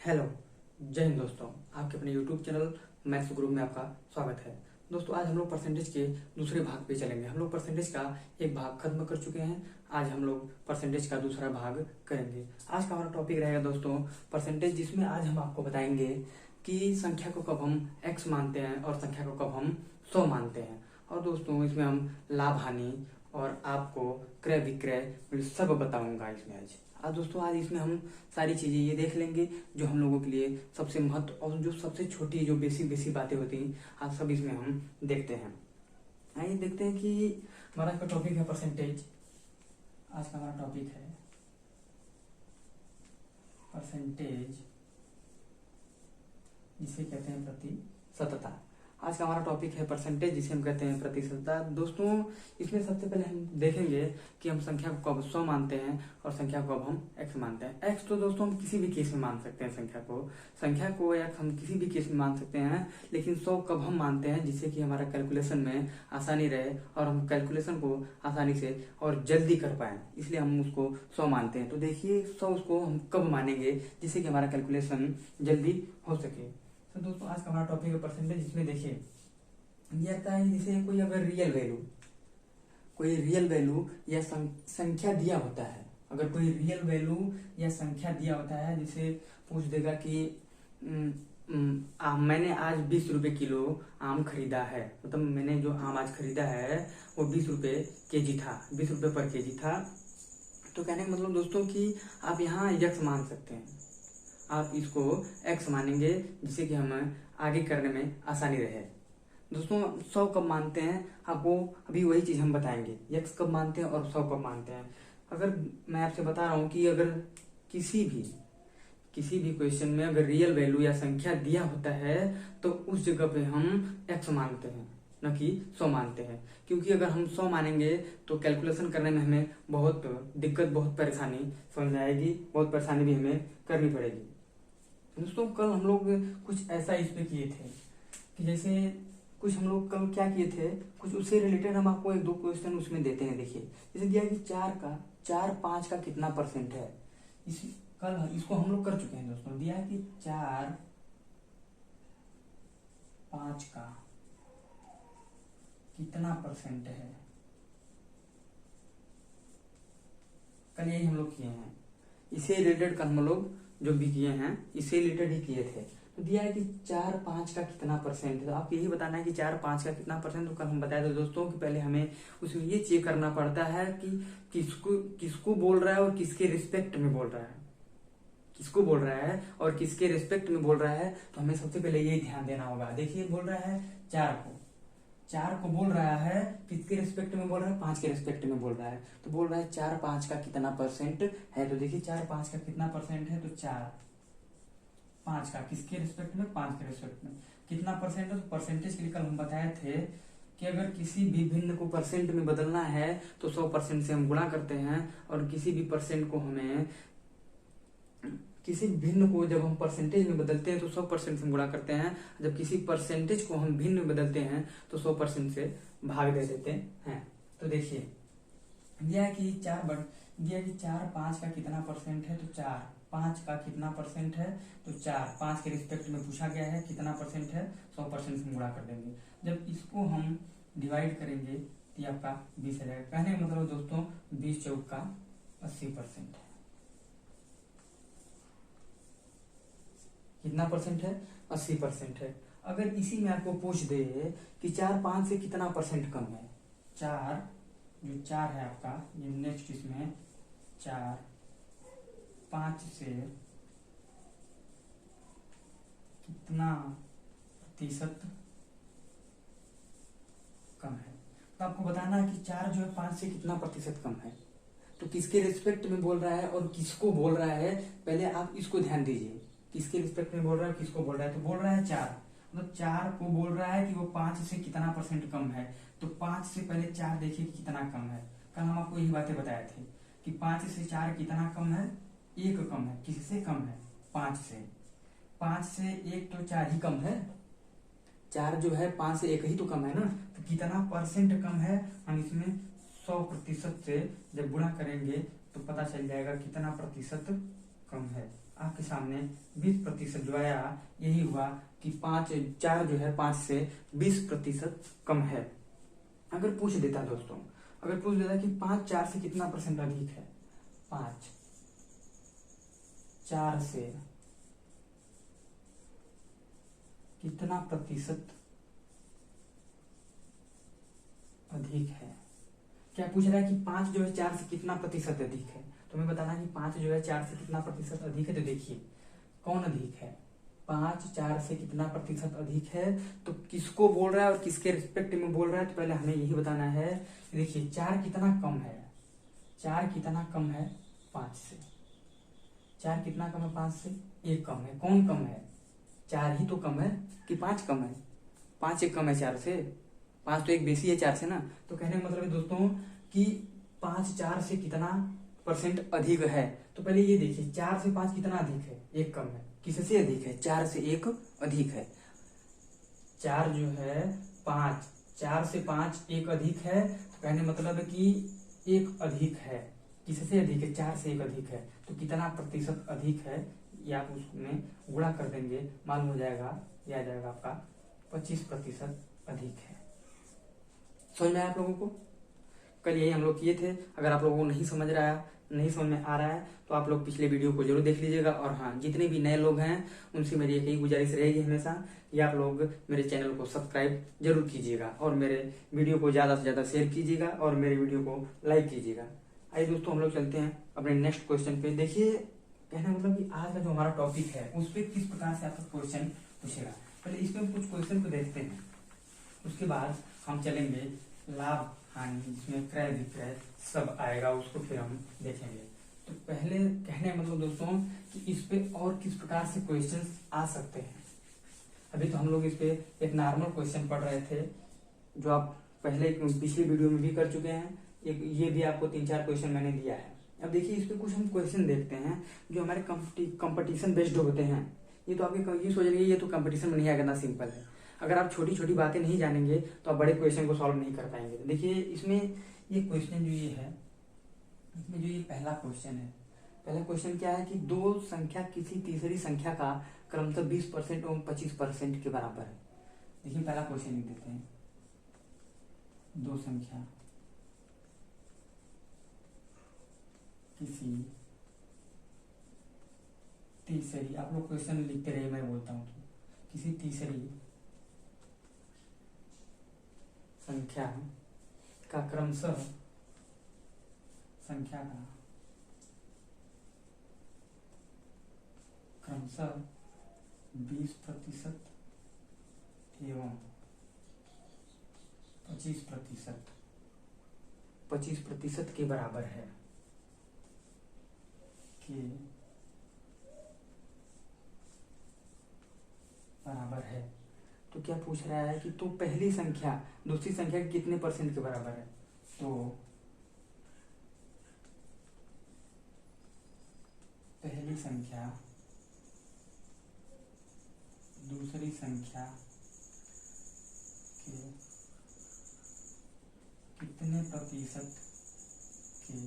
Hello, जय हिंद दोस्तों। आपके अपने यूट्यूब चैनल मैथ्स ग्रुप में आपका स्वागत है। दोस्तों, आज हम लोग परसेंटेज के दूसरे भाग पे चलेंगे। हम लोग परसेंटेज का एक भाग खत्म कर चुके हैं। आज हम लोग परसेंटेज का दूसरा भाग करेंगे। आज का हमारा टॉपिक रहेगा दोस्तों परसेंटेज, जिसमें आज हम आपको बताएंगे कि संख्या को कब हम x मानते हैं और संख्या को कब हम 100 मानते हैं। और दोस्तों, इसमें हम लाभ हानि और आपको क्रय विक्रय सब बताऊंगा इसमें आज दोस्तों। आज इसमें हम सारी चीजें ये देख लेंगे जो हम लोगों के लिए सबसे महत्व और जो सबसे छोटी जो बेसिक बातें होती हैं, आज सब इसमें हम देखते हैं। आइए देखते हैं कि हमारा का टॉपिक है परसेंटेज। आज का हमारा टॉपिक है परसेंटेज, जिसे कहते हैं प्रतिशतता। आज का हमारा टॉपिक है परसेंटेज, जिसे हम कहते हैं प्रतिशतता। दोस्तों, इसमें सबसे पहले हम देखेंगे कि हम संख्या को कब 100 मानते हैं और संख्या को कब हम x मानते हैं। x तो दोस्तों हम किसी भी केस में मान सकते हैं, संख्या को x हम किसी भी केस में मान सकते हैं, लेकिन 100 कब हम मानते हैं, जिससे कि हमारा कैलकुलेशन में आसानी रहे और हम कैलकुलेशन को आसानी से और जल्दी कर पाए, इसलिए हम उसको 100 मानते हैं। तो देखिए 100 उसको हम कब मानेंगे जिससे कि हमारा कैलकुलेशन जल्दी हो सके। तो दोस्तों, आज का हमारा टॉपिक है परसेंटेज। इसमें देखिए ये आता है, जैसे कोई अगर रियल वैल्यू या संख्या दिया होता है, अगर कोई रियल वैल्यू या संख्या दिया होता है, जिसे पूछ देगा कि मैंने आज 20 रुपए किलो आम खरीदा है, मतलब मैंने जो आम आज खरीदा है वो 20 रुपए केजी था, 20 रुपए पर केजी था। तो कहने का मतलब दोस्तों कि आप यहाँ x मान सकते हैं, आप इसको x मानेंगे जिससे कि हमें आगे करने में आसानी रहे। दोस्तों, 100 कब मानते हैं आपको अभी वही चीज हम बताएंगे, x कब मानते हैं और 100 कब मानते हैं। अगर मैं आपसे बता रहा हूं कि अगर किसी भी क्वेश्चन में अगर रियल वैल्यू या संख्या दिया होता है तो उस जगह पे हम x मानते हैं, न कि 100 मानते हैं। क्योंकि अगर हम 100 मानेंगे तो कैलकुलेशन करने में हमें बहुत दिक्कत, बहुत परेशानी समझ आएगी, बहुत परेशानी भी हमें करनी पड़ेगी। दोस्तों, कल हम लोग कुछ ऐसा इस पे किए थे कि जैसे कुछ हम लोग कल क्या किए थे, कुछ उससे रिलेटेड हम आपको 1-2 क्वेश्चन उसमें देते हैं। देखिए जैसे दिया कि 4 5 का कितना परसेंट है। कल इसको हम लोग कर चुके हैं दोस्तों। दिया कि 4 5 का कितना परसेंट है, कल यही हम लोग किए हैं। इसे रिलेटेड कल हम लोग जो भी किए हैं इससे रिलेटेड ही किए थे। तो दिया है कि 4 5 का कितना परसेंट है, तो आप यही बताना है कि 4 5 का कितना परसेंट। तो कल हम बताए थे दोस्तों कि पहले हमें उसमें ये चेक करना पड़ता है कि किसको बोल रहा है और किसके रिस्पेक्ट में बोल रहा है, किसको बोल रहा है और किसके रिस्पेक्ट में बोल रहा है। तो हमें सबसे पहले ये ध्यान देना होगा। देखिए बोल रहा है 4 को बोल रहा है, किसके रिस्पेक्ट में बोल रहा है, 5 के रिस्पेक्ट में बोल रहा है। तो बोल रहा है 4 5 का कितना परसेंट है। तो देखिए 4 5 का कितना परसेंट है, तो 4 5 का किसके रिस्पेक्ट में, 5 के रिस्पेक्ट में कितना परसेंट है। तो परसेंटेज के लिए कल हम बताए थे कि अगर किसी भी भिन्न को परसेंट में बदलना है तो 100% से हम गुणा करते हैं, और किसी भी भिन्न को जब हम परसेंटेज में बदलते हैं तो 100% से हम गुणा करते हैं। जब किसी परसेंटेज को हम भिन्न में बदलते हैं तो 100% से भाग दे देते हैं। तो देखिए दिया कि 4 5 का कितना परसेंट है, तो 4 5 का कितना परसेंट है, तो 4 5 के रिस्पेक्ट में पूछा गया है कितना परसेंट है, 100% से गुणा कर देंगे। जब इसको हम डिवाइड करेंगे तो ये आपका 20 आ जाएगा। कहने का मतलब दोस्तों 20 चौक का 80% है। कितना परसेंट है, 80% है। अगर इसी में आपको पूछ दे कि 4 5 से कितना परसेंट कम है, 4 है आपका, ये नेक्स्ट इसमें 4 5 से कितना प्रतिशत कम है, तो आपको बताना है कि 4 जो है 5 से कितना प्रतिशत कम है। तो किसके रिस्पेक्ट में बोल रहा है और किसको बोल रहा है, पहले आप इसको ध्यान दीजिए। किसके रिस्पेक्ट में बोल रहा है, किसको बोल रहा है। तो बोल रहा है 4, मतलब 4 को बोल रहा है कि वो 5 से कितना परसेंट कम है। तो 5 से पहले 4 देखिए कि कितना कम है। कल हम आपको यही बातें बताए थे कि 5 से 4 कितना कम है, 1 कम है। किससे कम है, 5 से 1 तो 4 ही कम है। 4 जो है 5 से 1 ही तो कम है ना। तो कितना परसेंट कम है, हम इसमें 100% से जब गुणा करेंगे तो पता चल जाएगा कितना प्रतिशत कम है। आपके सामने 20% जो आया यही हुआ कि 4 जो है 5 से 20% कम है। अगर पूछ देता दोस्तों, अगर पूछ देता कि 5 4 से कितना परसेंट अधिक है, 5 4 से कितना प्रतिशत अधिक है। क्या पूछ रहा है कि 5 जो है 4 से कितना प्रतिशत अधिक है, तो हमें बताना है कि 5 जो है 4 से कितना प्रतिशत अधिक है। तो देखिए कौन अधिक है, 5 4 से कितना प्रतिशत अधिक है, तो किसको बोल रहा है और किसके रिस्पेक्ट में बोल रहा है, तो पहले हमें यही बताना है। देखिए 4 कितना कम है, 4 कितना कम है 5 से, 4 कितना कम है 5 से, 1 कम है। कौन कम है, 4 ही तो कम है कि 5 कम है, 5 एक कम है 4 से, 5 तो एक बेसी है 4 से ना। तो कहने का मतलब है दोस्तों कि 5 4 से कितना परसेंट अधिक है। तो पहले ये देखिए 4 से 5 कितना अधिक है, 1 कम है। किससे अधिक है, 4 से 1 अधिक है। 4 जो है 5, 4 से 5 1 अधिक है, तो कहने मतलब है कि 1 अधिक है। किससे अधिक है, 4 से 1 अधिक है। तो कितना प्रतिशत अधिक है, ये आप उसमें गुणा कर देंगे, मालूम हो जाएगा, यह आ जाएगा आपका 25% अधिक है। समझ में आया आप लोगों को। कल यही हम लोग किए थे। अगर आप लोगों को नहीं समझ में आ रहा है तो आप लोग पिछले वीडियो को जरूर देख लीजिएगा। और हाँ, जितने भी नए लोग हैं उनसे मेरी एक ही गुजारिश रहेगी हमेशा कि आप लोग मेरे चैनल को सब्सक्राइब जरूर कीजिएगा और मेरे वीडियो को ज़्यादा से ज़्यादा शेयर कीजिएगा और मेरे वीडियो को लाइक कीजिएगा। आइए दोस्तों हम लोग चलते हैं अपने नेक्स्ट क्वेश्चन पे। देखिए कहना मतलब कि आज का जो हमारा टॉपिक है उस पर किस प्रकार से आपका क्वेश्चन पूछेगा। पहले इसमें कुछ क्वेश्चन को देखते हैं, उसके बाद हम चलेंगे लाभ हानि, जिसमें क्रय विक्रय सब आएगा, उसको फिर हम देखेंगे। तो पहले कहने मतलब दोस्तों कि इस पे और किस प्रकार से क्वेश्चंस आ सकते हैं। अभी तो हम लोग इस पे एक नॉर्मल क्वेश्चन पढ़ रहे थे जो आप पहले पिछली वीडियो में भी कर चुके हैं। ये भी आपको 3-4 क्वेश्चन मैंने दिया है। अब देखिए इस पे कुछ हम क्वेश्चन देखते हैं जो हमारे कंपटीशन बेस्ड होते हैं। ये तो आपके ये सोच रही है ये तो कंपटीशन में नहीं आएगा, ना सिंपल है। अगर आप छोटी छोटी बातें नहीं जानेंगे तो आप बड़े क्वेश्चन को सॉल्व नहीं कर पाएंगे। देखिए इसमें ये क्वेश्चन जो ये है, इसमें जो ये पहला क्वेश्चन है, पहला क्वेश्चन क्या है कि दो संख्या किसी तीसरी संख्या का क्रमशः 20% एवं 25% के बराबर है। देखिए पहला क्वेश्चन लिख देते हैं, दो संख्या किसी तीसरी, आप लोग क्वेश्चन लिखते रहिए, मैं बोलता हूँ तो, किसी तीसरी संख्या का क्रमशः संख्या का क्रमशः 20% एवं 25% के बराबर है तो क्या पूछ रहा है कि तो पहली संख्या दूसरी संख्या के कितने परसेंट के बराबर है। तो पहली संख्या दूसरी संख्या के कितने प्रतिशत के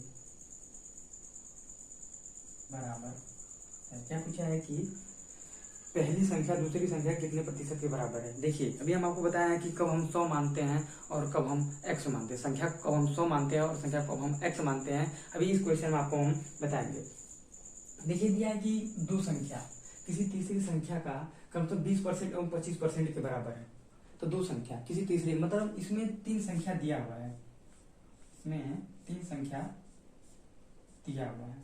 बराबर है। क्या पूछा है कि पहली संख्या दूसरी संख्या कितने प्रतिशत के बराबर है। देखिए अभी हम आपको बताया है कि कब हम 100 मानते हैं और कब हम x मानते हैं। संख्या कब हम 100 मानते हैं और संख्या कब हम x मानते हैं, अभी इस क्वेश्चन में आपको हम बताएंगे। देखिए दिया है कि दो संख्या किसी तीसरी संख्या का क्रमशः 20% एवं 25% के बराबर है। तो दो संख्या किसी तीसरी, मतलब इसमें 3 संख्या दिया हुआ है, इसमें 3 संख्या दिया हुआ है,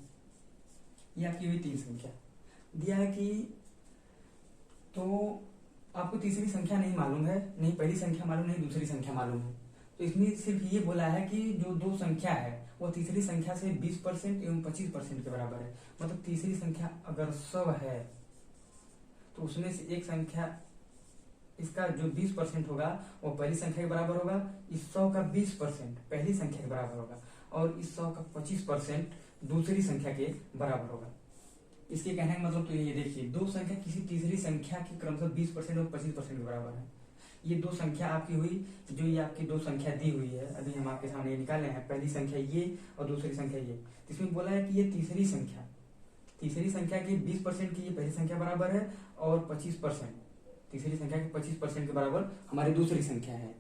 ये आपकी हुई 3 संख्या दिया है कि तो आपको तीसरी संख्या नहीं मालूम है, नहीं पहली संख्या मालूम, नहीं दूसरी संख्या मालूम है। तो इसमें सिर्फ ये बोला है कि जो दो संख्या है वो तीसरी संख्या से 20% एवं 25% के बराबर है। मतलब तीसरी संख्या अगर 100 है तो उसमें से एक संख्या इसका जो 20% होगा वो पहली संख्या के बराबर होगा, इस 100 का 20% पहली संख्या के बराबर होगा और इस 100 का 25% दूसरी संख्या के बराबर होगा। इसके कहने का मतलब तो ये देखिए दो संख्या किसी तीसरी संख्या के क्रमशः 20% और 25% के बराबर है। ये दो संख्या आपकी हुई, जो ये आपकी दो संख्या दी हुई है, अभी हम आपके सामने निकाले हैं, पहली संख्या ये और दूसरी संख्या ये। इसमें बोला है कि ये तीसरी तीसरी संख्या के 20% की ये पहली संख्या बराबर है और 25% तीसरी संख्या के 25% के बराबर हमारी दूसरी संख्या है।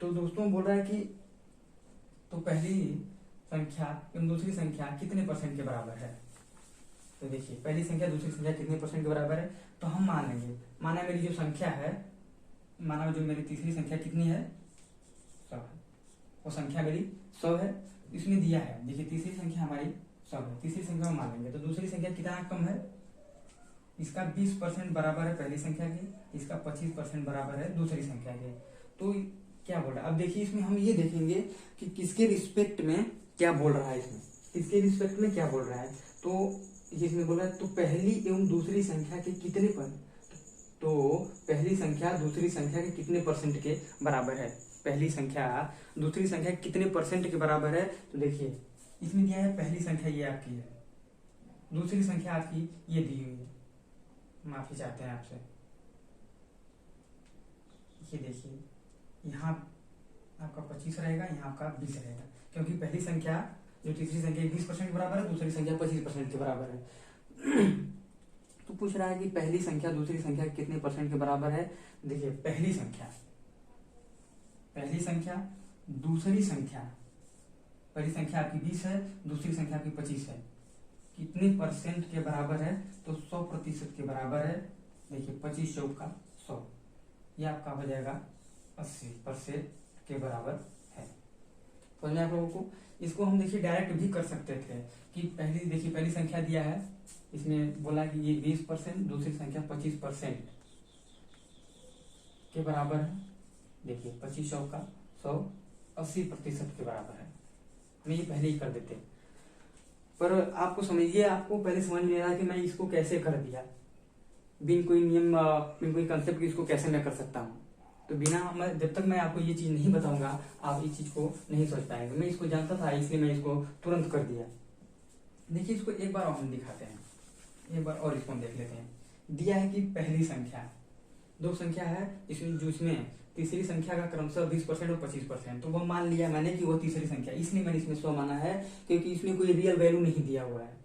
तो दोस्तों बोल रहा है कि तो पहली संख्या एवं दूसरी संख्या कितने परसेंट के बराबर है। तो देखिए पहली संख्या दूसरी संख्या कितने परसेंट के बराबर है, तो हम मान लेंगे, माना मेरी जो संख्या है, माना जो मेरी तीसरी संख्या कितनी है 100 है, वो संख्या मेरी 100 है, इसमें दिया है, देखिए तीसरी संख्या हमारी 100 है, तीसरी संख्या में मान लेंगे। तो दूसरी संख्या कितना कम है, इसका 20% बराबर है पहली संख्या के, इसका 25% बराबर है दूसरी संख्या के। तो क्या बोल रहा है, अब देखिए इसमें हम ये देखेंगे कि किसके रिस्पेक्ट में क्या बोल रहा है, इसमें किसके रिस्पेक्ट में क्या बोल रहा है। तो इसमें बोला है तो पहली एवं दूसरी संख्या के कितने पर, तो पहली संख्या दूसरी संख्या के कितने परसेंट के बराबर है, पहली संख्या दूसरी संख्या कितने परसेंट के बराबर है। तो देखिए इसमें दिया है पहली संख्या ये आपकी है, दूसरी संख्या आपकी ये दी हुई है, माफी चाहते हैं आपसे, ये देखिए यहाँ आपका 25 रहेगा, यहाँ आपका 20 रहेगा, क्योंकि पहली संख्या जो तीसरी संख्या 20% के बराबर है, दूसरी संख्या 25% के बराबर है। तो पूछ रहा है कि पहली संख्या दूसरी संख्या कितने परसेंट के बराबर है। देखिए पहली संख्या दूसरी संख्या, पहली संख्या आपकी 20 है, दूसरी संख्या आपकी 25 है, कितने परसेंट के बराबर है, तो 100% के बराबर है। देखिए 25 चौक का 100, ये आपका हो जाएगा 80% के बराबर है। समझ में आप लोगों को, इसको हम देखिए डायरेक्ट भी कर सकते थे कि देखिए पहली संख्या दिया है, इसमें बोला कि ये 20%, दूसरी संख्या 25% के बराबर है। देखिए 25 चौक का 100, 80% के बराबर है, हम ये पहले ही कर देते। पर आपको समझिए, आपको पहले समझ में आया कि मैं इसको कैसे कर दिया, बिन कोई नियम बिन कोई कंसेप्ट की इसको कैसे मैं कर सकता हूँ। तो जब तक मैं आपको ये चीज नहीं बताऊंगा आप इस चीज को नहीं सोच पाएंगे। मैं इसको जानता था इसलिए मैं इसको तुरंत कर दिया। देखिए इसको एक बार और हम दिखाते हैं, एक बार और इसको हम देख लेते हैं। दिया है कि पहली संख्या, दो संख्या है इसमें तीसरी संख्या का क्रमशः 20% और 25%, तो वो मान लिया मैंने कि वो तीसरी संख्या, इसलिए मैंने इसमें 100 माना है, क्योंकि इसमें कोई रियल वैल्यू नहीं दिया हुआ है,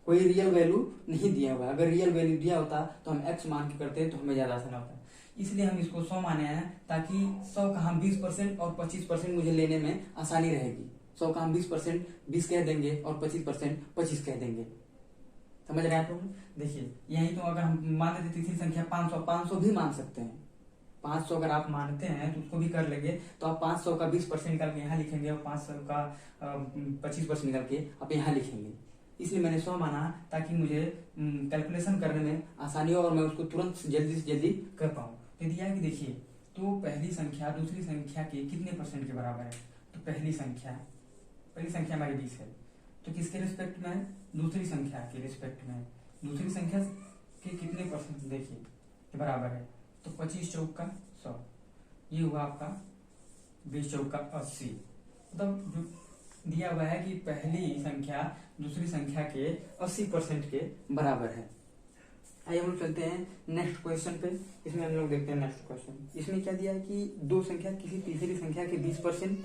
कोई रियल वैल्यू नहीं दिया हुआ है। अगर रियल वैल्यू दिया होता तो हम x मान के करते तो हमें ज्यादा आसान होता। इसलिए हम इसको 100 माने हैं, ताकि 100 का हम 20% और 25% मुझे लेने में आसानी रहेगी। 100 का हम 20% 20 कह देंगे और 25% 25 कह देंगे। समझ रहे हैं आप लोग। देखिए यही तो अगर हम मान लेते तीसरी संख्या 500 भी मान सकते हैं, 500 अगर आप मानते हैं तो उसको भी कर लेंगे। तो आप 500 का 20% निकाल के यहाँ लिखेंगे और 500 का 25% निकाल के आप यहाँ लिखेंगे। इसलिए मैंने 100 माना ताकि मुझे कैलकुलेशन करने में आसानी हो और मैं उसको तुरंत जल्दी से जल्दी कर पाऊँ। तो दिया है कि देखिए तो पहली संख्या दूसरी संख्या के कितने परसेंट के बराबर है। तो पहली संख्या हमारी 20 है, तो किसके रिस्पेक्ट में है, दूसरी संख्या के रिस्पेक्ट में। दूसरी संख्या के कितने परसेंट देखिए के बराबर है, तो 25 चौक का 100, ये हुआ आपका 20 चौक का 80। मतलब जो दिया हुआ है कि पहली संख्या दूसरी संख्या के 80% के बराबर है। आइए हम लोग चलते हैं नेक्स्ट क्वेश्चन पे। इसमें हम लोग देखते हैं नेक्स्ट क्वेश्चन। इसमें क्या दिया है कि दो संख्या किसी तीसरी संख्या के 20%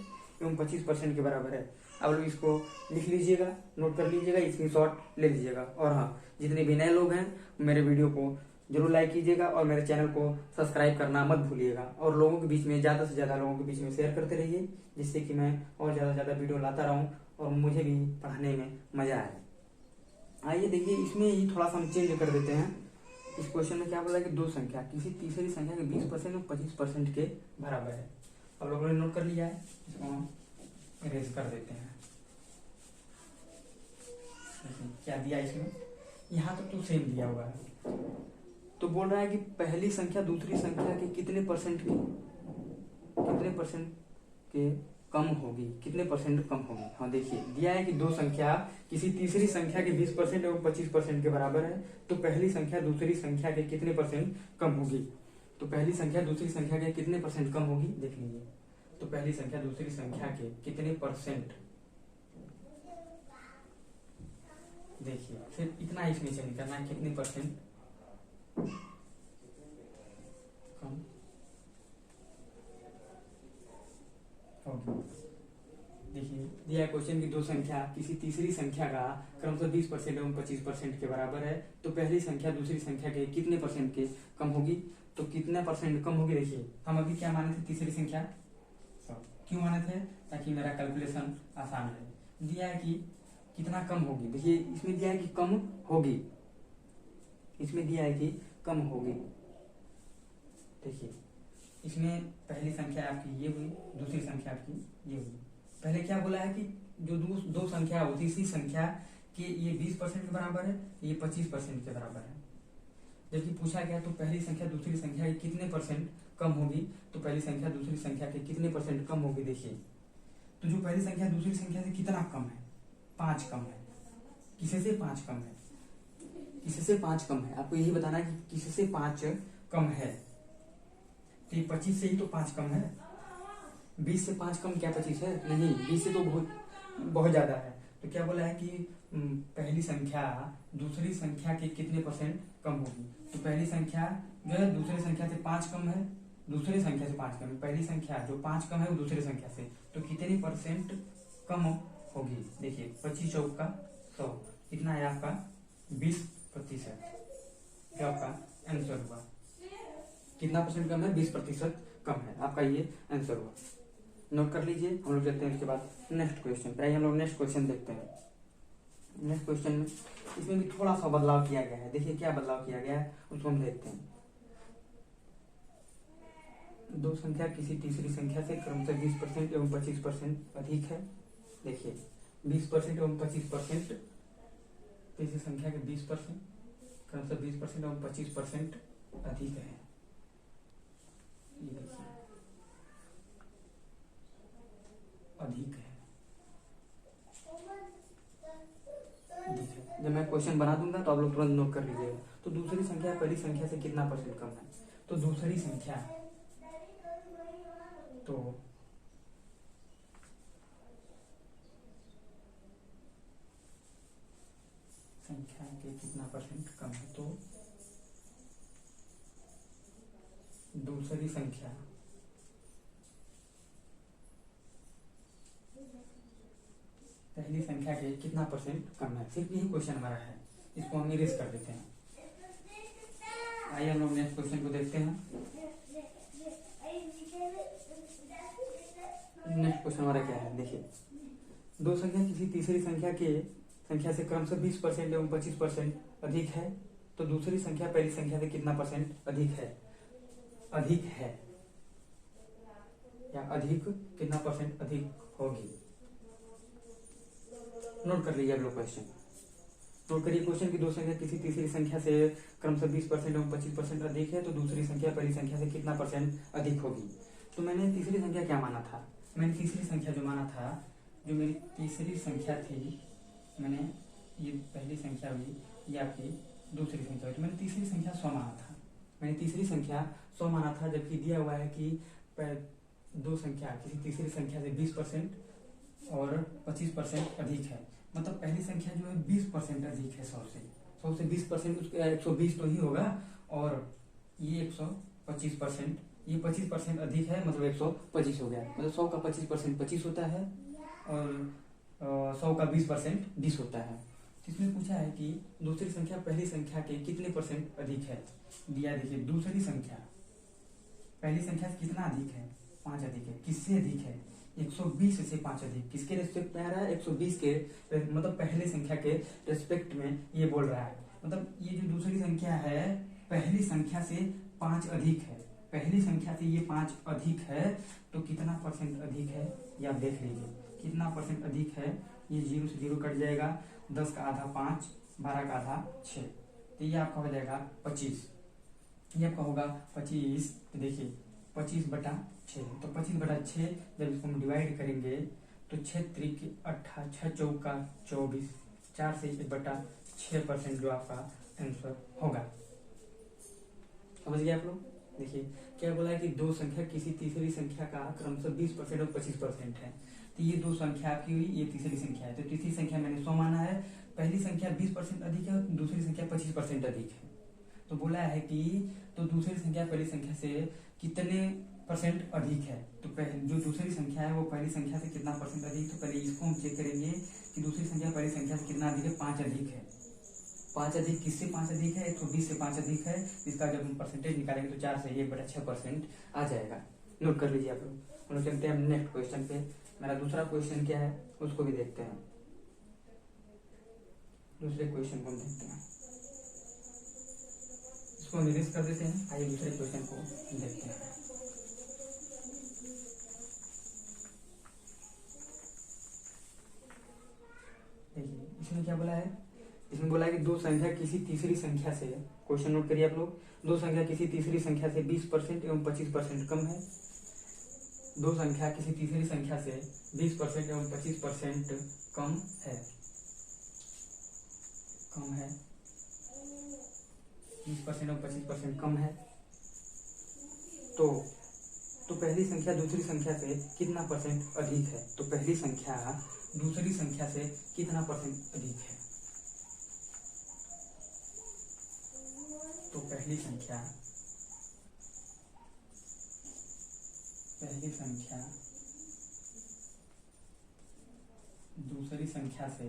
एवं 25% के बराबर है। आप लोग इसको लिख लीजिएगा, नोट कर लीजिएगा, स्क्रीनशॉट ले लीजिएगा। और हाँ, जितने भी नए लोग हैं मेरे वीडियो को जरूर लाइक कीजिएगा और मेरे चैनल को सब्सक्राइब करना मत भूलिएगा। और लोगों के बीच में, ज्यादा से ज्यादा लोगों के बीच में शेयर करते रहिए, जिससे कि मैं और ज्यादा से ज्यादा वीडियो लाता रहूं और मुझे भी पढ़ाने में मजा आए। आइए देखिए इसमें ही थोड़ा सा हम चेंज कर देते हैं। इस क्वेश्चन में क्या बोला कि दो संख्या किसी तीसरी संख्या के 20% और 25% के बराबर है। अब लोगों ने नोट कर लिया है, इसको हम इरेज कर देते हैं। क्या दिया इसमें, यहाँ तक तो सेम दिया हुआ है। तो बोल रहा है कि पहली संख्या दूसरी संख्या के कितने परसेंट के कम होगी, कितने परसेंट कम होगी। हाँ देखिए दिया है कि दो संख्या किसी तीसरी संख्या के 20% एवं 25% के बराबर है, तो पहली संख्या दूसरी संख्या के कितने परसेंट कम होगी। तो पहली संख्या दूसरी संख्या के कितने परसेंट कम होगी, देख लीजिए। तो पहली संख्या दूसरी संख्या के कितने परसेंट, देखिए फिर इतना इसमें से निकालना है, कितने परसेंट कम होगी। देखिए दिया क्वेश्चन की दो संख्या किसी तीसरी संख्या का क्रमशः 20% एवं 25% के बराबर है, तो पहली संख्या दूसरी संख्या के कितने परसेंट के कम होगी? तो कितने परसेंट कम होगी? देखिए हम अभी क्या माने थे, तीसरी संख्या 100 क्यों माने थे? ताकि मेरा कैलकुलेशन आसान रहे। दिया है कि कितना कम होगी, देखिए इसमें दिया है कि कम होगी, इसमें दिया है कि कम होगी। देखिए इसमें पहली संख्या आपकी ये हुई, दूसरी संख्या आपकी ये हुई। पहले क्या बोला है कि जो दो संख्या हो, तीसरी संख्या के ये 20% के बराबर है, ये 25% के बराबर है। जबकि पूछा गया तो पहली संख्या दूसरी संख्या के कितने परसेंट कम होगी, तो पहली संख्या दूसरी संख्या के कितने परसेंट कम होगी? देखिए तो जो पहली संख्या दूसरी संख्या से कितना कम है? 5 कम है। किसे से 5 कम है? किसे से 5 कम है? आपको यही बताना है कि किसे से 5 कम है। तो ये 25 से ही तो 5 कम है। 20 से 5 कम क्या 25 है? नहीं, 20 से तो बहुत ज्यादा है। तो क्या बोला है कि पहली संख्या दूसरी संख्या के कितने परसेंट कम होगी? तो पहली संख्या जो है दूसरी संख्या से 5 कम है, दूसरी संख्या से 5 कम है। पहली संख्या जो 5 कम है वो दूसरी संख्या से, तो कितनी परसेंट कम होगी? देखिए 25 चौका 100 कितना है आपका? 20%। क्या आपका आंसर हुआ? कितना परसेंट कम है? 20% कम है। आपका ये आंसर हुआ। नोट कर लीजिए। हम लोग चलते हैं उसके बाद नेक्स्ट क्वेश्चन पे। हम लोग नेक्स्ट क्वेश्चन देखते हैं। नेक्स्ट क्वेश्चन में इसमें भी थोड़ा सा बदलाव किया गया है। देखिए क्या बदलाव किया गया है उसको हम देखते हैं। दो संख्या किसी तीसरी संख्या से क्रमशः 20% एवं 25% अधिक है। देखिए 20% एवं 25%, तीसरी संख्या के 20% क्रमशः 20% एवं 25% अधिक है। ये देखिए अधिक है, अधिक है। जब मैं क्वेश्चन बना दूंगा तो आप लोग तुरंत नोट कर लीजिएगा। तो दूसरी संख्या पहली संख्या से कितना परसेंट कम है? तो दूसरी संख्या तो संख्या के कितना परसेंट कम है? तो दूसरी संख्या पहली संख्या के कितना परसेंट कम है। सिर्फ यही क्वेश्चन हमारा है, इसको हम इरेज कर देते हैं। आइए हम लोग नेक्स्ट क्वेश्चन को देखते हैं। नेक्स्ट क्वेश्चन हमारा क्या है? देखिए दो संख्या किसी तीसरी संख्या से क्रमशः 20% एवं 25% अधिक है, तो दूसरी संख्या पहली संख्या से कितना परसेंट अधिक है? अधिक है या अधिक कितना परसेंट अधिक होगी? नोट कर लीजिए आप लोग क्वेश्चन। नोट करिए क्वेश्चन की दो संख्या किसी तीसरी संख्या से क्रमशः 20% एवं 25% अधिक है, तो दूसरी संख्या पहली संख्या से कितना परसेंट अधिक होगी? तो मैंने तीसरी संख्या क्या माना था? मैंने तीसरी संख्या जो माना था, जो मेरी तीसरी संख्या थी, मैंने ये पहली संख्या हुई, ये आपकी दूसरी संख्या हुई, तो मैंने तीसरी संख्या 100 माना था। मैंने तीसरी संख्या 100 माना था, जबकि दिया हुआ है कि दो संख्या किसी तीसरी संख्या से 20% और 25% अधिक है। मतलब पहली संख्या जो है 20% अधिक है 100 से 20%, उसके 120 तो ही होगा, और ये 125%, ये 25% अधिक है, मतलब 125 हो गया। मतलब 100 का 25% 25 होता है और 100 का 20% 20 होता है। इसमें पूछा है कि दूसरी संख्या पहली संख्या के कितने परसेंट अधिक है। दिया देखिए दूसरी संख्या पहली संख्या से कितना अधिक है? 5 अधिक है। किससे अधिक है? 120 से 5 अधिक। किसके रेस्पेक्ट में आ रहा है? 120 के, मतलब पहले संख्या के रेस्पेक्ट में ये बोल रहा है। मतलब ये जो दूसरी संख्या है पहली संख्या से 5 अधिक है, पहली संख्या से ये 5 अधिक है, तो कितना परसेंट अधिक है ये आप देख लीजिए। कितना परसेंट अधिक है? ये 0 से 0 कट जाएगा, 10 का आधा 5, 12 का आधा 6, तो ये आपका हो जाएगा 25। ये आपका होगा 25। तो देखिए 25/6, तो 25/6 जब इसको हम डिवाइड करेंगे तो 6 त्रिक 18, 6 चौका 24, 4 से 1/6% जो आपका आंसर होगा। समझ गए आप लोग? देखिए क्या बोला है कि दो संख्या किसी तीसरी संख्या का क्रमशः 20% और 25% है। तो ये दो संख्या आपकी हुई, ये तीसरी संख्या है। तो तीसरी संख्या मैंने 100 माना है, पहली संख्या 20% अधिक है, दूसरी संख्या 25% अधिक है। तो बोला है कि तो दूसरी संख्या पहली संख्या से कितने परसेंट अधिक है। तो जो दूसरी संख्या है वो पहली संख्या से कितना परसेंट अधिक, तो पहले इसको हम चेक करेंगे कि दूसरी संख्या पहली संख्या से कितना अधिक है, 5 अधिक है। 5 अधिक किससे 5 अधिक है, 120 से 5 अधिक है। इसका जब हम परसेंटेज निकालेंगे तो 4 से 1/6% आ जाएगा। नोट कर लीजिए आप लोग। हम लोग चलते हैं नेक्स्ट क्वेश्चन पे। मेरा दूसरा क्वेश्चन क्या है उसको भी देखते हैं। दूसरे क्वेश्चन को हम देखते हैं, इसको हम इरेज कर देते हैं। आइए दूसरे क्वेश्चन को देखते हैं। देखिए इसमें क्या बोला है, इसमें बोला है कि दो संख्या किसी तीसरी संख्या से, क्वेश्चन नोट करिए आप लोग, दो संख्या किसी तीसरी संख्या से 20% एवं 25% कम है। दो संख्या किसी तीसरी संख्या से 20% एवं 25% कम है, कम है 20% और 25% कम है। तो पहली संख्या दूसरी संख्या से कितना परसेंट अधिक है, तो पहली संख्या दूसरी संख्या से कितना परसेंट अधिक है। तो पहली संख्या दूसरी संख्या से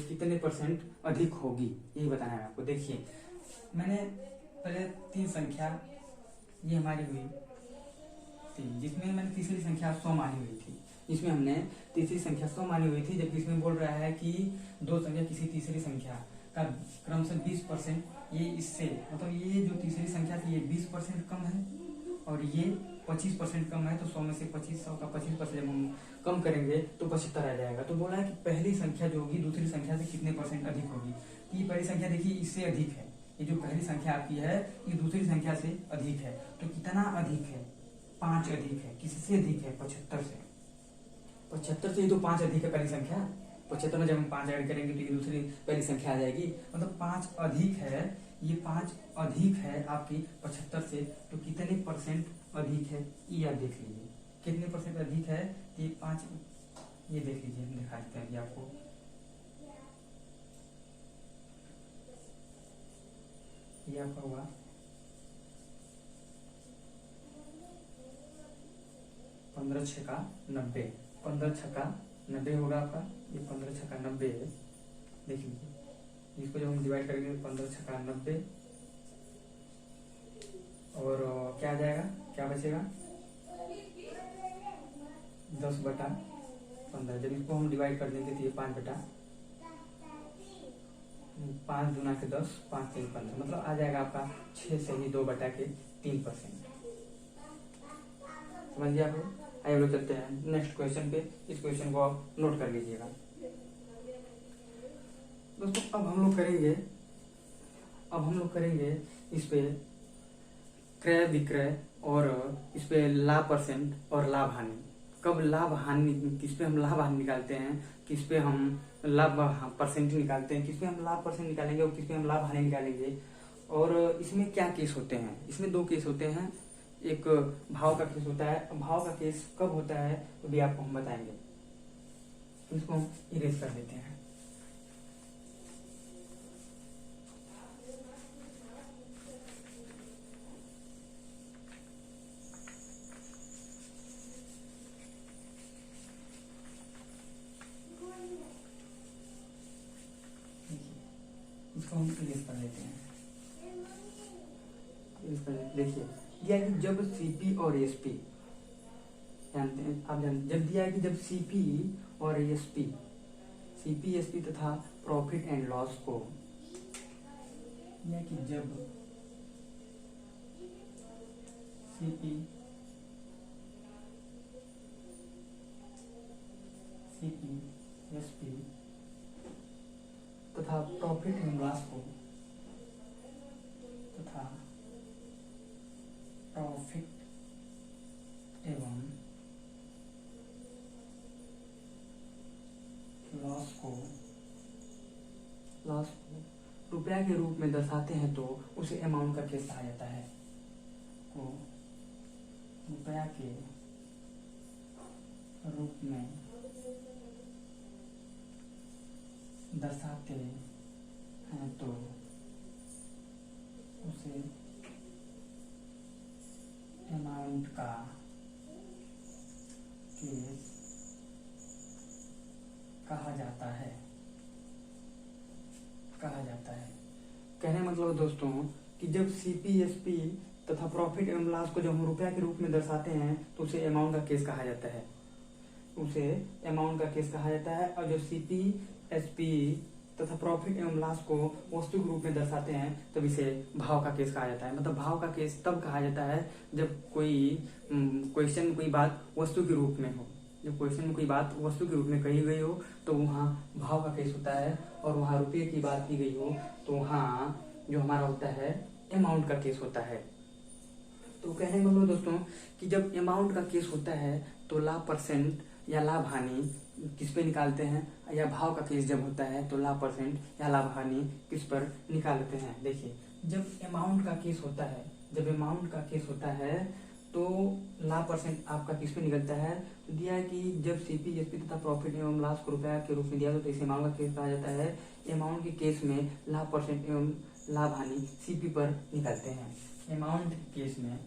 कितने परसेंट अधिक होगी, यही बताना है आपको। देखिए मैंने पहले 3 संख्या ये हमारी हुई थी, जिसमें मैंने तीसरी संख्या 100 मानी हुई थी, जिसमें हमने तीसरी संख्या 100 मानी हुई थी, जबकि इसमें बोल रहा है कि दो संख्या किसी तीसरी संख्या का क्रमशः 20%, ये इससे मतलब ये जो तीसरी संख्या थी ये 20% कम है और ये 25% कम है। तो 100 में से 100 का 25% जब हम कम करेंगे तो 75 आ जाएगा। तो बोला है कि पहली संख्या जो होगी दूसरी संख्या से कितने परसेंट अधिक होगी। ये पहली संख्या देखिए इससे अधिक है, ये जो पहली संख्या आपकी है ये दूसरी संख्या से अधिक है। तो कितना अधिक है, 5 अधिक है। किससे अधिक है, 75 से। 75 से ये तो 5 अधिक है पहली संख्या। 75 में जब हम 5 ऐड करेंगे तो ये दूसरी पहली संख्या आ जाएगी, मतलब 5 अधिक है, ये 5 अधिक है आपकी 75 से। तो कितने परसेंट अधिक है ये आप देख लीजिए, कितने परसेंट अधिक है ये 5, ये देख लीजिए, हम दिखा देते हैं आपको। ये आपका हुआ 15 छक्का 90, 15 छक्का 90 होगा आपका। ये 15 छक्का 90 है, देख लीजिए। इसको जब हम डिवाइड करेंगे 15 छक्का 90 और क्या आ जाएगा, क्या बचेगा 10/15। जब इसको हम डिवाइड कर देंगे तो ये 5 दूना के 10, 5 3 15, मतलब आ जाएगा आपका 6 से ही 2/3%। समझ गया आप लोग। आइए लोग चलते हैं नेक्स्ट क्वेश्चन पे। इस क्वेश्चन को आप नोट कर लीजिएगा दोस्तों। अब हम लोग करेंगे इस पे क्रय विक्रय और इस पे लाभ परसेंट और लाभ हानि। कब लाभ हानि, किस पे हम लाभ हानि निकालते हैं, किस पे हम लाभ परसेंट निकालते हैं, किस पे हम लाभ परसेंट निकालेंगे और किस पे हम लाभ हानि निकालेंगे। और इसमें क्या केस होते हैं, इसमें 2 केस होते हैं। एक भाव का केस होता है, भाव का केस कब होता है तो भी आपको हम बताएंगे। इसको हम इरेज कर देते हैं। इसको हम इरेज कर लेते हैं। देखिए दिया कि जब सीपी और एसपी, जानते हैं आप, जब दिया है कि जब सीपी और एसपी, सीपी एसपी तथा प्रॉफिट एंड लॉस को, यह कि जब सीपी एसपी तथा प्रॉफिट एंड लॉस को, तथा प्रॉफिट एवं लॉस को रुपया के रूप में दर्शाते हैं तो उसे अमाउंट का केस कहा जाता है। को रुपया के रूप में दर्शाते हैं तो उसे अमाउंट का केस कहा जाता है। कहने मतलब दोस्तों कि जब सीपीएसपी तथा प्रॉफिट एवं लॉस को जब हम रुपया के रूप में दर्शाते हैं तो उसे अमाउंट का केस कहा जाता है। और जो सीपीएसपी तथा प्रॉफिट एवं लॉस को वस्तु के रूप में दर्शाते हैं तब इसे भाव का केस कहा जाता है। मतलब भाव का केस तब कहा जाता है जब कोई क्वेश्चन कोई बात वस्तु के रूप में हो। जब क्वेश्चन में कोई बात वस्तु के रूप में कही गई हो तो वहाँ भाव का केस होता है, और वहाँ रुपये की बात की गई हो तो वहाँ जो हमारा होता है अमाउंट का केस होता है। तो कहने का मतलब दोस्तों कि जब अमाउंट का केस होता है तो लाभ परसेंट या लाभ हानि किस पे निकालते हैं, या भाव का केस जब होता है तो लाभ परसेंट या लाभ हानि किस पर निकालते हैं। देखिए जब अमाउंट का केस होता है तो लाभ परसेंट आपका किस पे निकलता है, तो दिया है कि जब सीपीएसपी तथा प्रॉफिट एवं लॉस को रुपया के रूप में दिया तो इसे अमाउंट का केस कहा जाता है। अमाउंट के केस में लाभ परसेंट एवं लाभ हानि सीपी पर निकलते हैं। अमाउंट के केस में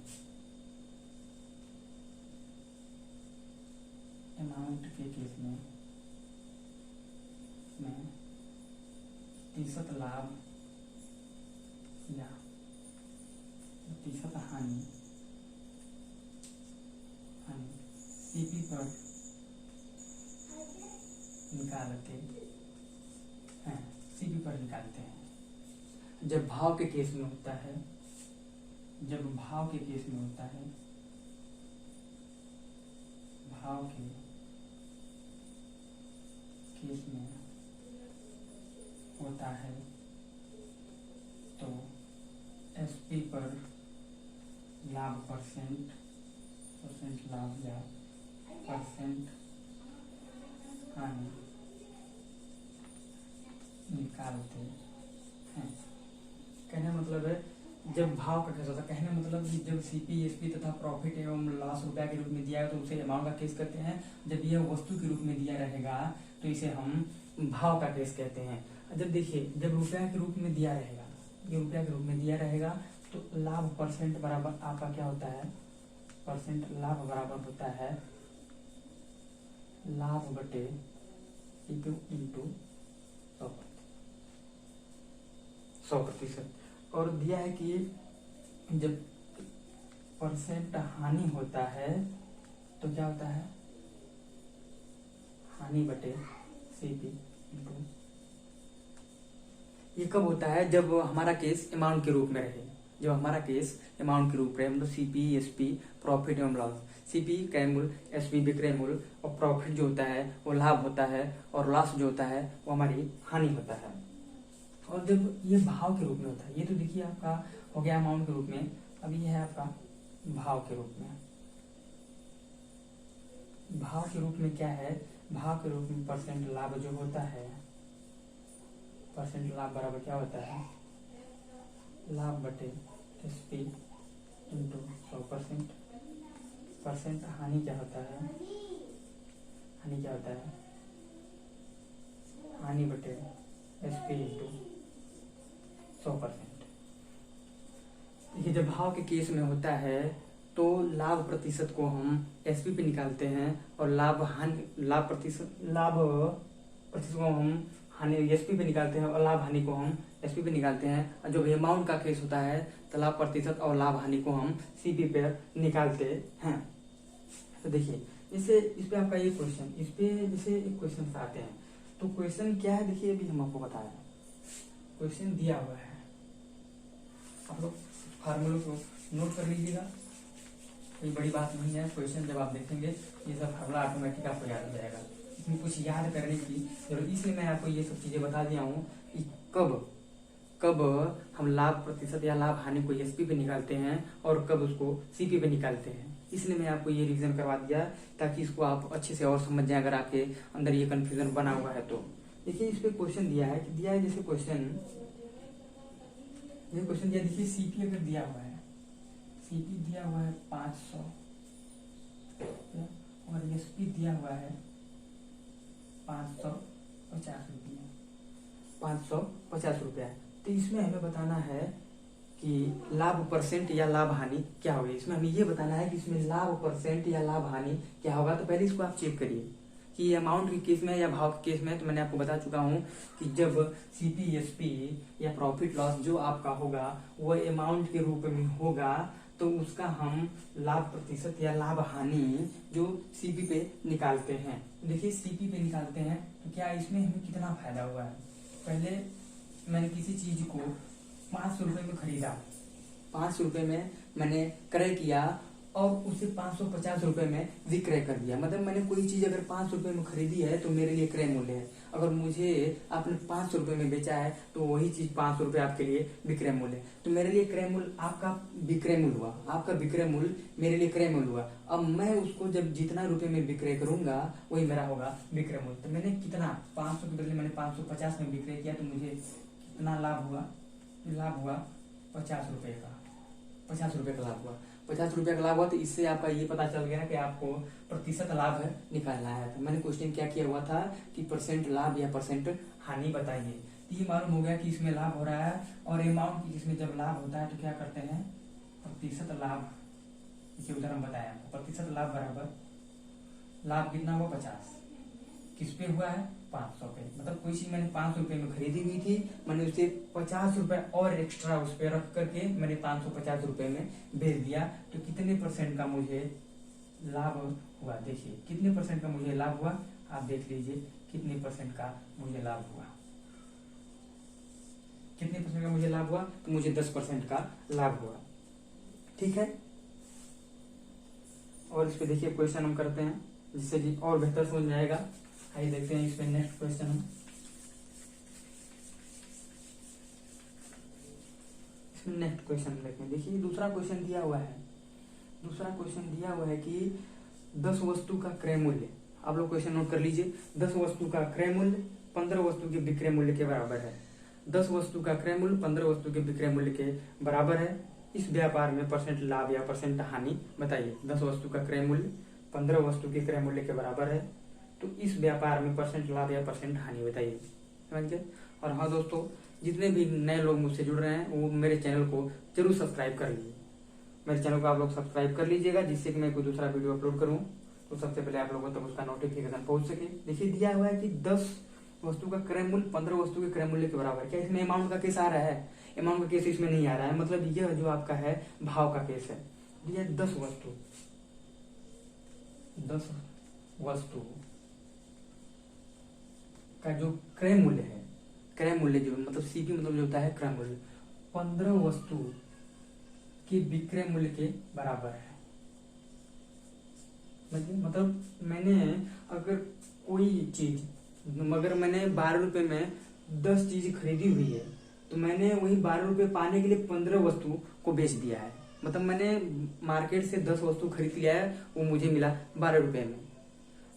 प्रतिशत लाभ या प्रतिशत हानि सीपी पर निकालते हैं। जब भाव के केस में होता है भाव के केस में होता है तो एसपी पर लाभ परसेंट लाभ या परसेंट हानि निकालते हैं। कहने मतलब है जब भाव का केस होता है, कहने मतलब कि जब सीपीएसपी तथा प्रॉफिट एवं लॉस रुपया के रूप में दिया है तो उसे अमाउंट का केस करते हैं। जब यह वस्तु के रूप में दिया रहेगा तो इसे हम भाव का केस कहते हैं। जब देखिए जब रुपया के रूप में दिया रहेगा तो लाभ परसेंट बराबर आपका क्या होता है, परसेंट लाभ बराबर होता है लाभ बटे इंटू 100%। और दिया है कि जब परसेंट हानि होता है तो क्या होता है, हानि बटे सीपी इंटू। ये कब होता है, जब हमारा केस अमाउंट के रूप में रहे। मतलब सीपी एसपी प्रॉफिट एवं लॉस, सीपी क्रय मूल्य, एसपी विक्रय मूल्य, और प्रॉफिट जो होता है वो लाभ होता है, और लॉस जो होता है वो हमारी हानि होता है। और जब ये भाव के रूप में होता है, ये तो देखिए आपका हो गया अमाउंट के रूप में, अब ये है आपका भाव के रूप में। भाव के रूप में क्या है, भाव के रूप में परसेंट लाभ जो होता है, परसेंट लाभ बराबर क्या होता है, लाभ बटे एसपी इंटू 100%। परसेंट हानि क्या होता है, हानि बटे एसपी इंटू 100%। देखिए जब भाव के केस में होता है तो लाभ प्रतिशत को हम एसपी पे निकालते हैं, और लाभ प्रतिशत को हम हानि एसपी पे निकालते हैं, और लाभ हानि को हम एसपी पे निकालते हैं। और जब अमाउंट का केस होता है तो लाभ प्रतिशत और लाभ हानि को हम सीपी पे निकालते हैं। तो देखिए जैसे इस पे आपका ये क्वेश्चन, इस पे जैसे एक क्वेश्चन आते हैं, तो क्वेश्चन क्या है देखिए, अभी हम आपको बताया क्वेश्चन दिया हुआ है, आप लोग फार्मूलों को नोट कर लीजिएगा, कोई बड़ी बात नहीं है। क्वेश्चन जब आप देखेंगे ये सब फार्मूला ऑटोमेटिक आपको याद हो जाएगा, इसमें कुछ याद करने की जरूरत, इसलिए मैं आपको ये सब चीजें बता दिया हूँ कि कब हम लाभ प्रतिशत या लाभ हानि को एसपी पे निकालते हैं और कब उसको सीपी पे निकालते हैं। इसलिए मैं आपको ये रिवीजन करवा दिया ताकि इसको आप अच्छे से और समझ जाए, अगर आपके अंदर ये कंफ्यूजन बना हुआ है तो। देखिए इस पे क्वेश्चन दिया है जैसे क्वेश्चन दिया, देखिए सीपी अगर दिया हुआ है, सीपी दिया हुआ है 500 और एसपी दिया हुआ है 550 रुपया, तो इसमें हमें बताना है कि लाभ परसेंट या लाभ हानि क्या होगी। इसमें हमें ये बताना है कि इसमें लाभ परसेंट या लाभ हानि क्या होगा। तो पहले इसको आप चेक करिए कि अमाउंट के केस में या भाव के केस में, तो मैंने आपको बता चुका हूँ कि जब सीपीएसपी या प्रॉफिट लॉस जो आपका होगा वह अमाउंट के रूप में होगा तो उसका हम लाभ प्रतिशत या लाभ हानि जो सीपी पे निकालते हैं। देखिए सीपी पे निकालते हैं तो क्या इसमें हमें कितना फायदा हुआ है। पहले मैंने किसी चीज को 500 रुपए में खरीदा, 500 रुपए में मैंने क्रय किया और उसे 550 रुपए में विक्रय कर दिया। मतलब मैंने कोई चीज अगर 500 रुपए में खरीदी है तो मेरे लिए क्रय मूल्य है। अगर मुझे आपने 500 रुपए में बेचा है तो वही चीज 500 रुपए आपके लिए विक्रय मूल्य है। तो मेरे लिए क्रय मूल्य आपका विक्रय मूल्य हुआ, आपका विक्रय मूल्य मेरे लिए क्रय मूल्य हुआ। अब मैं उसको जब जितना रुपए में विक्रय करूंगा वही मेरा होगा विक्रय मूल्य। तो मैंने कितना 500 के बदले मैंने 550 में विक्रय किया तो मुझे कितना लाभ हुआ। लाभ हुआ 50 रुपए का, 50 रुपए का लाभ हुआ, 50 रुपए का लाभ हुआ। तो इससे आपका ये पता चल गया कि आपको प्रतिशत लाभ निकालना है। तो मैंने क्वेश्चन क्या किया हुआ था कि परसेंट लाभ या परसेंट हानि बताइए। तो ये मालूम हो गया कि इसमें लाभ हो रहा है और अमाउंट की जिसमें जब लाभ होता है तो क्या करते हैं प्रतिशत लाभ। इसे उदाहरण बताया आपको, प्रतिशत लाभ बराबर लाभ कितना हुआ 50, किस पे हुआ है 500 पे। मतलब कोई चीज मैंने 500 रुपए में खरीदी हुई थी, मैंने उसे 50 रुपए और एक्स्ट्रा उस पे रख करके मैंने 550 रुपए में बेच दिया। तो कितने परसेंट का मुझे लाभ हुआ। देखिए कितने परसेंट का मुझे लाभ हुआ, आप देख लीजिए कितने परसेंट का मुझे लाभ हुआ। कितने परसेंट का मुझे लाभ हुआ, तो मुझे 10% का लाभ हुआ। ठीक है, और इस पे देखिए क्वेश्चन हम करते हैं जिससे कि और बेहतर समझ में आएगा। आइए देखते हैं इसमें नेक्स्ट क्वेश्चन हम इसमें नेक्स्ट क्वेश्चन देखते हैं। देखिए दूसरा क्वेश्चन दिया हुआ है, दूसरा क्वेश्चन दिया हुआ है कि 10 वस्तु का क्रय मूल्य। आप लोग क्वेश्चन नोट कर लीजिए। 10 वस्तु का क्रय मूल्य 15 वस्तु के विक्रय मूल्य के बराबर है। 10 वस्तु का क्रय मूल्य 15 वस्तु के विक्रय मूल्य के बराबर है। इस व्यापार में परसेंट लाभ या परसेंट हानि बताइए। 10 वस्तु का क्रय मूल्य 15 वस्तु के क्रय मूल्य के बराबर है, तो इस व्यापार में परसेंट लाभ या परसेंट हानि बताइए। समझ गए। और हाँ दोस्तों, जितने भी नए लोग मुझसे जुड़ रहे हैं वो मेरे चैनल को जरूर सब्सक्राइब कर लीजिए। मेरे चैनल को आप लोग सब्सक्राइब कर लीजिएगा, जिससे कि मैं कोई दूसरा वीडियो अपलोड करूं तो सबसे पहले आप लोगों तक उसका नोटिफिकेशन पहुंच सके। देखिए दिया हुआ है कि 10 वस्तु का क्रय मूल्य 15 वस्तु के क्रय मूल्य के बराबर। क्या इसमें अमाउंट का केस आ रहा है? अमाउंट का केस इसमें नहीं आ रहा है। मतलब यह जो आपका है भाव का केस है। दिया 10 वस्तु का जो क्रय मूल्य है, क्रय मूल्य जो मतलब सीपी मतलब जो होता है क्रय मूल्य 15 वस्तु के विक्रय मूल्य के बराबर है। मतलब मैंने अगर कोई चीज मगर मैंने 12 रुपए में 10 चीज खरीदी हुई है तो मैंने वही 12 रुपए पाने के लिए 15 वस्तु को बेच दिया है। मतलब मैंने मार्केट से 10 वस्तु खरीद लिया है, वो मुझे मिला 12 रुपए में।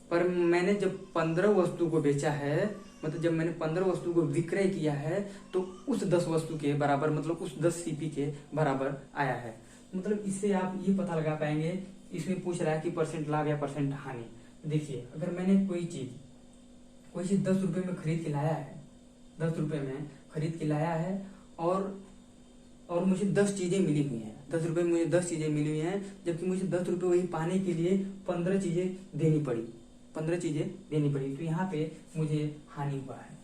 पर मैंने जब 15 वस्तु को बेचा है, मतलब जब मैंने 15 वस्तु को विक्रय किया है तो उस 10 वस्तु के बराबर मतलब उस 10 सीपी के बराबर आया है। मतलब इससे आप ये पता लगा पाएंगे। इसमें पूछ रहा है कि परसेंट लाभ या परसेंट हानि। देखिए अगर मैंने कोई चीज 10 रुपए में खरीद के लाया है, 10 रुपए में खरीद के लाया है और मुझे 10 चीजें मिली हुई हैं। 10 रुपए में मुझे 10 चीजें मिली हुई हैं, जबकि मुझे 10 रुपए वही पाने के लिए 15 चीजें देनी पड़ी, 15 चीजें देनी पड़ी। तो यहाँ पे मुझे हानि हुआ है।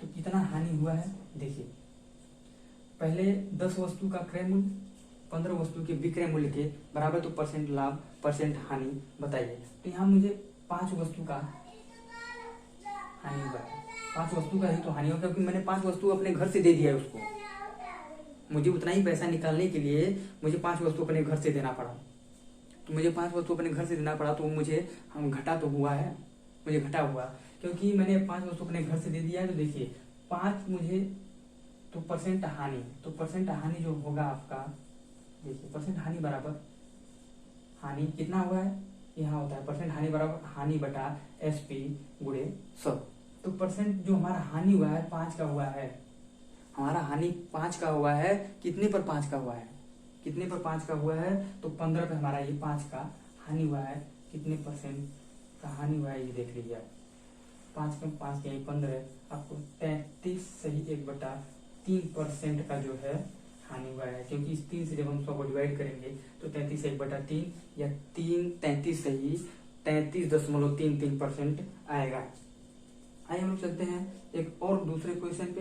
तो कितना हानि हुआ है देखिए। पहले 10 वस्तु का क्रय मूल्य 15 वस्तु के विक्रय मूल्य के बराबर, तो परसेंट लाभ परसेंट हानि बताइए। तो यहाँ मुझे 5 वस्तु का हानि हुआ है। 5 वस्तु का ही तो हानि हुआ, क्योंकि मैंने 5 वस्तु अपने घर से दे दिया है उसको। मुझे उतना ही पैसा निकालने के लिए मुझे 5 वस्तु अपने घर से देना पड़ा। तो मुझे 5 वस्तु अपने घर से देना पड़ा, तो मुझे घाटा तो हुआ है, मुझे घाटा हुआ क्योंकि मैंने 5 वस्तु अपने घर से दे दिया है। तो देखिए 5 मुझे तो परसेंट हानि, तो परसेंट हानि जो होगा आपका, देखिए परसेंट हानि बराबर हानि कितना हुआ है, यहाँ होता है परसेंट हानि बराबर हानि बटा SP गुणे 100। तो परसेंट जो हमारा हानि हुआ है 5 का हुआ है, हमारा हानि 5 का हुआ है। कितने पर 5 का हुआ है, कितने पर 5 का हुआ है, तो 15 पे हमारा ये 5 का हानि हुआ है। कितने परसेंट का हानि हुआ है ये देख लीजिए आप। 5 कम 5 के 15, आपको 33 सही 1/3% का जो है हानि हुआ है, क्योंकि इस 3 से जब हम 100 को डिवाइड करेंगे तो 33/3 या 33 से ही 33.33% आएगा। आइए हम लोग चलते हैं एक और दूसरे क्वेश्चन पे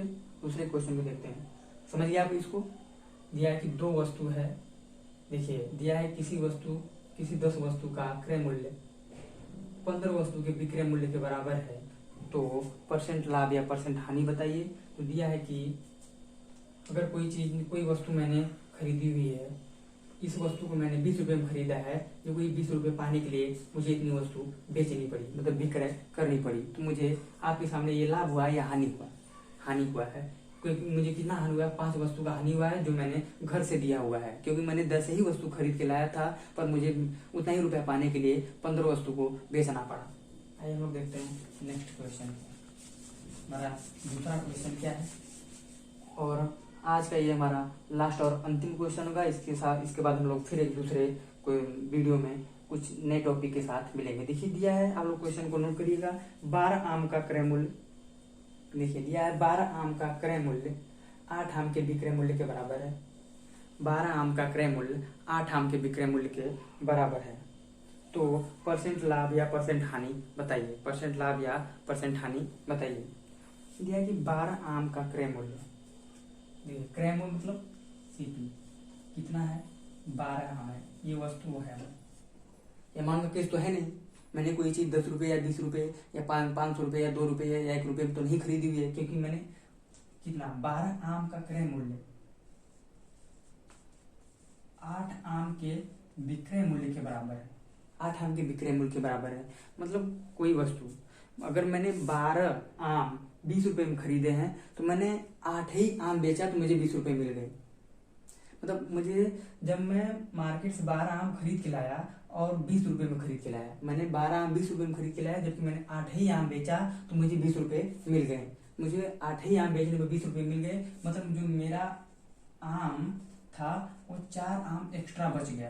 देखते हैं। समझिए आप इसको। दिया है कि 2 वस्तु है, देखिए दिया है किसी 10 वस्तु का क्रय मूल्य 15 वस्तु के विक्रय मूल्य के बराबर है, तो परसेंट लाभ या परसेंट हानि बताइए। तो दिया है कि अगर कोई वस्तु मैंने खरीदी हुई है, इस वस्तु को मैंने 20 रुपए में खरीदा है, जो कोई 20 रुपए पाने के लिए मुझे इतनी वस्तु बेचनी पड़ी, मतलब विक्रय करनी पड़ी। तो मुझे आपके सामने ये लाभ हुआ या हानि हुआ? हानि हुआ है। क्योंकि मुझे कितना हानि हुआ है? 5 वस्तु का हानि हुआ है, जो मैंने घर से दिया हुआ है, क्योंकि मैंने 10 ही वस्तु खरीद के लाया था, पर मुझे उतना ही रुपया पाने के लिए 15 वस्तु को बेचना पड़ा। आइए हम लोग देखते हैं नेक्स्ट क्वेश्चन। हमारा दूसरा क्वेश्चन क्या है, और आज का ये हमारा लास्ट और अंतिम क्वेश्चन होगा। इसके बाद हम लोग फिर एक दूसरे कोई वीडियो में कुछ नए टॉपिक के साथ मिलेंगे। देखिए दिया है, आप लोग क्वेश्चन को नोट करिएगा। 12 आम का क्रय मूल्य, देखिए दिया है 12 आम का क्रय मूल्य 8 आम के विक्रय मूल्य के बराबर है। 12 आम का क्रय मूल्य 8 आम के विक्रय मूल्य के बराबर है, तो परसेंट लाभ या परसेंट हानि बताइए। परसेंट लाभ या परसेंट हानि बताइए। दिया है कि 12 आम का क्रय मूल्य, देखिए क्रय मूल्य मतलब सीपी कितना है? 12 आम है, ये वस्तु है। ये मान का केस तो है नहीं, मैंने कोई चीज 10 रुपए या 20 रुपए या 500 रुपए या 2 रुपए या 1 रुपए में तो नहीं खरीदी हुई है, क्योंकि मैंने कितना 12 आम का क्रय मूल्य 8 आम के विक्रय मूल्य के बराबर है। 8 आम के विक्रय मूल्य के बराबर है, मतलब कोई वस्तु अगर मैंने 12 आम 20 रुपए में खरीदे हैं, तो मैंने 8 ही आम बेचा तो मुझे 20 रुपए मिल गए। मतलब मुझे जब मैं मार्केट से 12 आम खरीद के लाया और 20 रुपए में खरीद के लाया, मैंने 12 आम 20 रुपए में खरीद के लाया, जबकि मैंने 8 ही आम बेचा तो मुझे 20 रुपए मिल गए। मुझे 8 ही आम बेचने में 20 रुपए मिल गए, मतलब जो मेरा आम था वो 4 आम एक्स्ट्रा बच गया,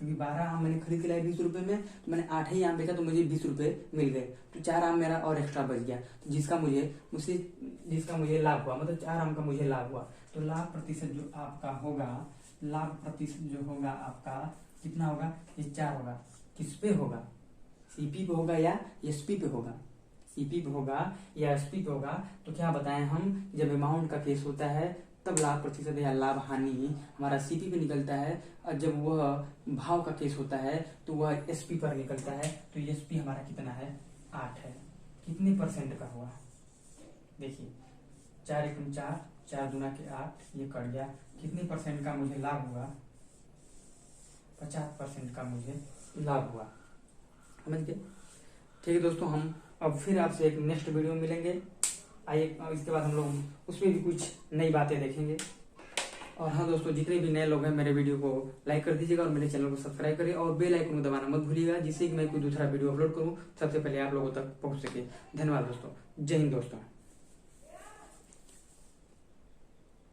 क्योंकि 12 आम मैंने खरीद के लाया 20 रुपए में, तो मैंने 8 ही आम बेचा तो मुझे 20 रुपए मिल गए, तो 4 आम मेरा और एक्स्ट्रा बच गया, तो जिसका मुझे लाभ हुआ, मतलब 4 आम का मुझे लाभ हुआ। तो लाभ प्रतिशत जो आपका होगा, लाभ प्रतिशत जो होगा आपका कितना होगा? ये 4 होगा। किस पे होगा? सीपी पे होगा या एसपी पे होगा? सीपी पे होगा या एसपी पे होगा। तो क्या बताएं हम, जब अमाउंट का केस होता है तब लाभ प्रतिशत या लाभ हानि हमारा सीपी पे निकलता है, और जब वह भाव का केस होता है तो वह एसपी पर निकलता है। तो एसपी हमारा कितना है? 8 है। कितने परसेंट का हुआ? देखिए 4 एकम 4, 4 दूना के 8, ये कट गया। कितने परसेंट का मुझे लाभ हुआ? 50% का मुझे लाभ हुआ। समझ गए? ठीक है दोस्तों, हम अब फिर आपसे एक नेक्स्ट वीडियो में मिलेंगे। आइए इसके बाद हम लोग उसमें भी कुछ नई बातें देखेंगे। और हाँ दोस्तों, जितने भी नए लोग हैं मेरे वीडियो को लाइक कर दीजिएगा और मेरे चैनल को सब्सक्राइब करिए और बेल आइकन को दबाना मत भूलिएगा, जिससे कि मैं कोई दूसरा वीडियो अपलोड करूँ सबसे पहले आप लोगों तक पहुंच सके। धन्यवाद दोस्तों। जय हिंद दोस्तों।